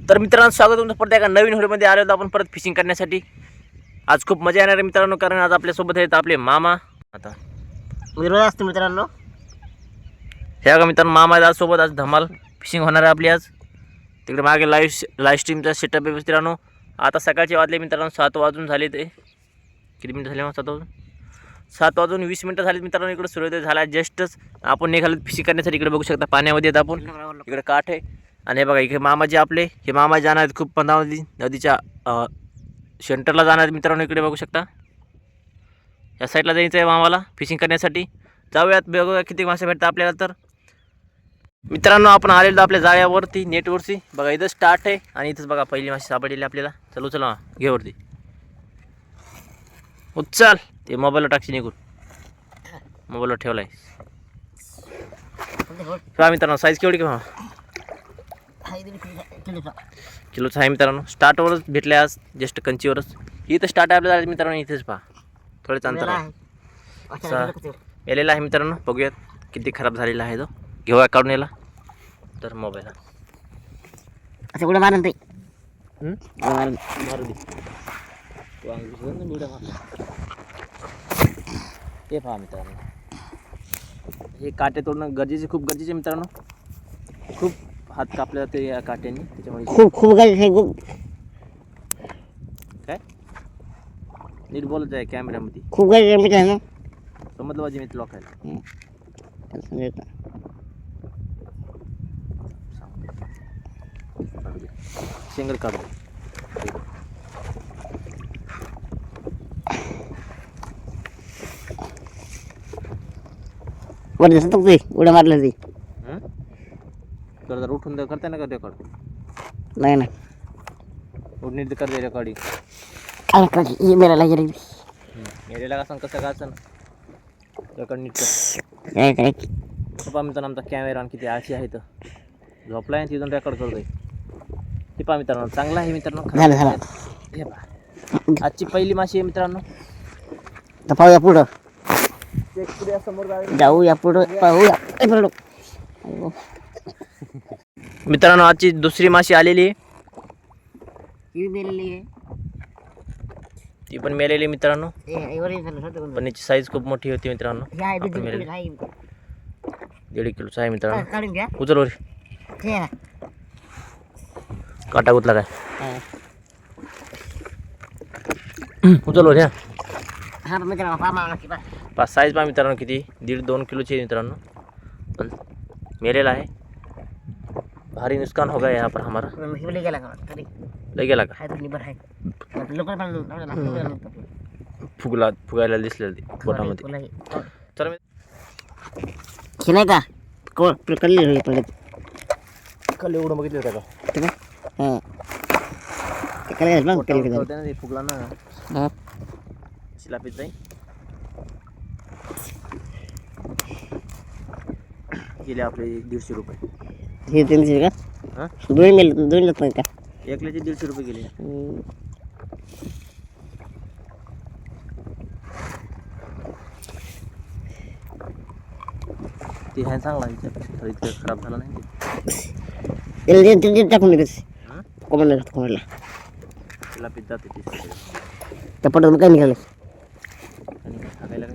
तर मित्रांनो, स्वागत तुमचं परत एका नवीन व्हिडिओमध्ये आलो आपण परत फिशिंग करण्यासाठी. आज खूप मजा येणार आहे मित्रांनो, कारण आज आपल्यासोबत आहेत आपले मामा. आता विरोध असतो मित्रांनो. हे का मित्रांनो, मामा आज सोबत आज धमाल फिशिंग होणार आहे आपली आज. तिकडे मागे लाईव्ह स्ट्रीमचा सेटअप आहे मित्रांनो. आता सकाळचे वाजले मित्रांनो 7 वाजून झाले. ते किती मिनटं झाले मग? 7 वाजून 20 मिनटं झालीत मित्रांनो. इकडे सूर्योदय झाला जस्टच. आपण निघालो फिशिंग करण्यासाठी. इकडे बघू शकता पाण्यामध्ये येत आपण. इकडे काठ आहे आणि हे बघा इकडे मामाजी आपले. हे मामा जाणार आहेत खूप पंधावली नदीच्या सेंटरला जाणार आहेत मित्रांनो. इकडे बघू शकता या साईडला जायचं आहे मामाला फिशिंग करण्यासाठी. जाऊयात, बघूया किती मासे भेटतात आपल्याला. तर मित्रांनो, आपण आलेलो आपल्या जाळ्यावरती नेटवरती. बघा इथं स्टार्ट आहे आणि इथंच बघा पहिली मासे सापडलेली आपल्याला. चला चला घे वरती. उचल ते मोबाईलवर टाकशी निघून. मोबाईलवर ठेवला आहे मित्रांनो. साईज केवढी का किलोचं आहे मित्रांनो. स्टार्टवरच भेटले आज, जस्ट कंचीवरच. इथं स्टार्ट आहे आपल्याला मित्रांनो. इथेच पहा थोडेच अंतर आहे. मेलेला आहे मित्रांनो. बघूयात किती खराब झालेला आहे तो. घेऊया काढून याला तर मोबाईल असं कुठं मारून ते मारू दे. ते पहा मित्रांनो, हे काटे तोडणं गरजेचे, खूप गरजेचे मित्रांनो. खूप हात कापले जाते या काट्यांनी. त्याच्यामुळे खूप खूप खूप काय नीट बोलत आहे कॅमेऱ्यामध्ये. खूप काही मित्रांनो. समजलं पाहिजे मी लॉक आहे. सिंगल काढू दे. वर दिसत ते उड्या मारलं ते. जर उठून दे करता ना का रेकॉर्ड. नाही ना उठून कर दे रेकॉर्डिंग. हे मेला गेली मेलेला का सांग कसं का असं रेकॉर्ड नीट कर. काय काय पहा मित्रांनो, आमचा कॅमेरा किती आळशी आहे तर झोपला आहे तिथून रेकॉर्ड करतोय. ते पहा मित्रांनो, चांगला आहे मित्रांनो. झालं झालं. हे पहा आजची पहिली माशी आहे मित्रांनो. तर पाहूया पुढं. पुढे समोर जाऊया पुढं पाहूया. मित्रांनो, आजची दुसरी माशी आलेली आहे. ती पण मेलेली मित्रांनो. पण याची साईज खूप मोठी होती मित्रांनो. 1.5 किलोचा आहे मित्रांनो. उचल वर. काटा गुतला काय? उचल वर. पाच साईज पहा मित्रांनो किती. 1.5-2 किलोची मित्रांनो. पण मेलेला आहे. भारी नुकसान हो गया यहाँ पर हमारा. लय गेला का? फुगायला दिसलेलं ते पोटामध्ये. तर नाही का कल्ले पडत कल एवढं बघितलं होतं का? फुगला ना शिलापीत जाईल. गेले आपले 150 रुपये. हे 300 का? हां, दोन लागतात का? एकल्याचे 150 रुपये गेले. ते ह्या चांगला इतकं खराब झाला नाही ते. टाकून देते कोणाला शिलापीत जाते ते त्या पटकन काय निघालं. आणि टाकायला काय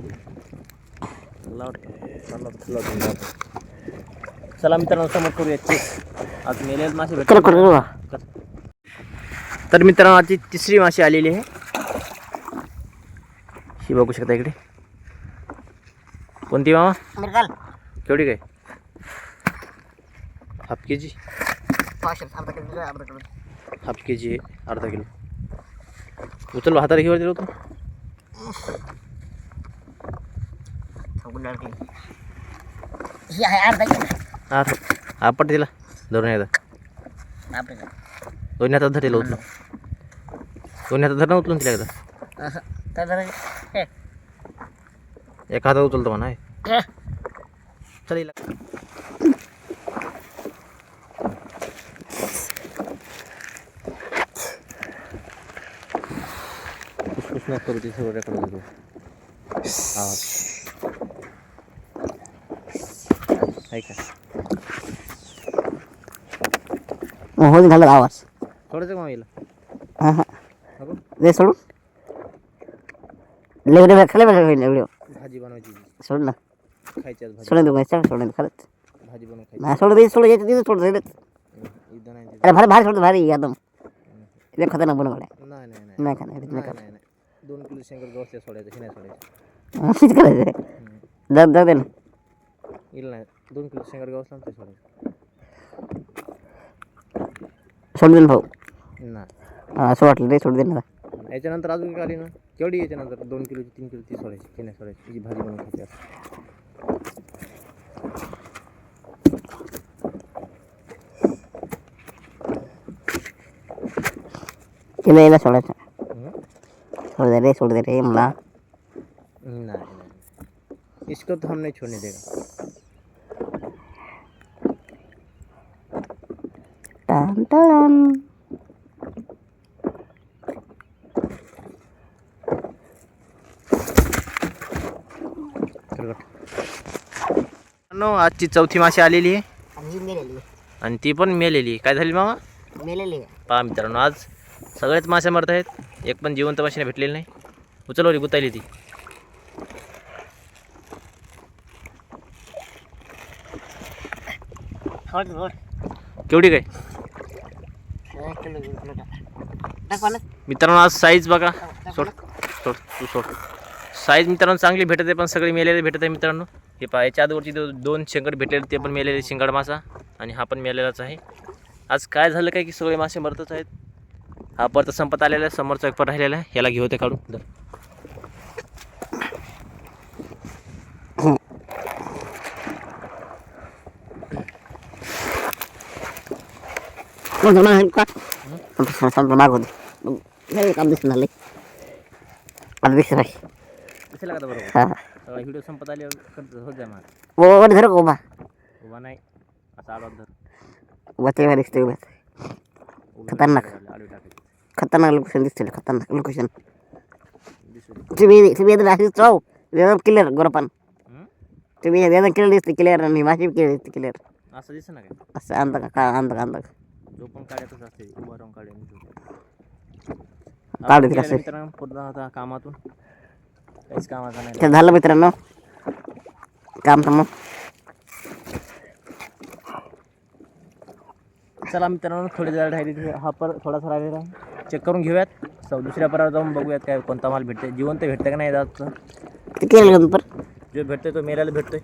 चला मित्रांनो, समोर करूया चेक. आज मेलेच मासे भेटतात. तर मित्रांनो, आजची तिसरी माशी आलेली आहे. ही बघू शकता इकडे. कोणती मामा? केवढी काय? हाफ के जी. हाफ के जी आहे, अर्धा किलो. उचल हाताला घेऊन दिलं होतं. हा पट दिला धरून एकदा. दोन्ही हातात धरलेलं उचलून. दोन्ही हातात धरणं उचलून तिला एकदा. एका हातात उचलतो म्हणा. चल कुछ करू ते सगळं रेकॉर्ड होतो. आहे का? हो झालं आवाज. सोडायचं का मामीला हां हां नको दे सोडून लेवडे खाले व्हिडिओ भाजी बनवायची सोड ना खायची आज भाजी सोडून देऊ काय सोडून खरंच भाजी बनवून खायची नाही सोडून दे सोडून यायचं तिथं सोडून दे इथं नाही अरे भारी भारी सोडतो भारी एकदम एकदम खतरनाक बनवलं नाही नाही नाही नाही का नाही नाही नाही नाही 2 किलो शेंगर गवसल्या सोडायचं हे नाही सोडायचं असंच करायचं जाऊ जाऊ दे ना येईल नाही 2 किलो शेंगर गवसला ते सोडायचं सोडून दे ना भाऊ नाही हां असं वाटलं रे सोडून दे ना याच्यानंतर अजून काय आली ना केवढी याच्यानंतर 2 किलोची 3 किलो ती सोडायची हे नाही सोडायची तिची भाजी बनवून खायची असं तिला यायला सोडायचं हं? सोड दे रे मला नहीं नहीं इसको तो हम नहीं छोड़ने देगा टान टान आजची चौथी माशी आलेली आहे मेलेली आणि ती पण मेलेली. काय झाली मामा? मेलेली पहा मित्रांनो, आज सगळेच मासे मरत आहेत, एक पण जिवंत माशीने भेटलेली नाही. उचलवली गुतायली ती. केवढी काय मित्रांनो? आज साईज बघा. सोड सोड तू सोड. साईज मित्रांनो चांगली भेटत आहे, पण सगळे मेलेले भेटत आहे मित्रांनो. हे पहा, याच्या आधीवरची 2 शेंगड भेटलेले, ते पण मेलेले शिंगाड मासा, आणि हा पण मेलेलाच आहे. आज काय झालं काय की सगळे मासे मरतच आहेत. हा परत संपत आलेला आहे, समोरचा एक पण राहिलेला आहे, याला घेऊ ते काढून. माग होते काम दिसून आले आता दिसत नाही. दिसेल का बरोबर? हां सगळा व्हिडिओ संपत आले होत जाय मार. वर धर उभा उभा नाही, असा आडवा धर. उभा ते दिसते उभ्या खतरनाक आडवी टाकायची. खतरनाक लोकेशन दिसते खतरनाक लोकेशन दिसू दे. तुम्ही अशीच चाव एकदम क्लिअर गोरपान तुम्ही एकदम क्लिअर दिसते क्लिअर आणि माझी क्लिअर दिसते क्लिअर असं दिसतं ना काय? असं अंदा का अंदा अंदा जो पण काढायचंच असते, उभा राहून काढेल. काढू दे कसं. मित्रांनो पूर्ण आता कामातून काहीच कामाचं नाही. ते झालं मित्रांनो काम तर मग चला मित्रांनो, थोडी जरा राहिली, हा पर थोडासा राहिलेला आहे, चेक करून घेऊयात. दुसऱ्या परावर जाऊन बघूयात काय कोणता माल भेटते, जिवंत भेटते का नाही. आजचं किती केलं नंतर जो भेटतोय तो मेल्याला भेटतोय.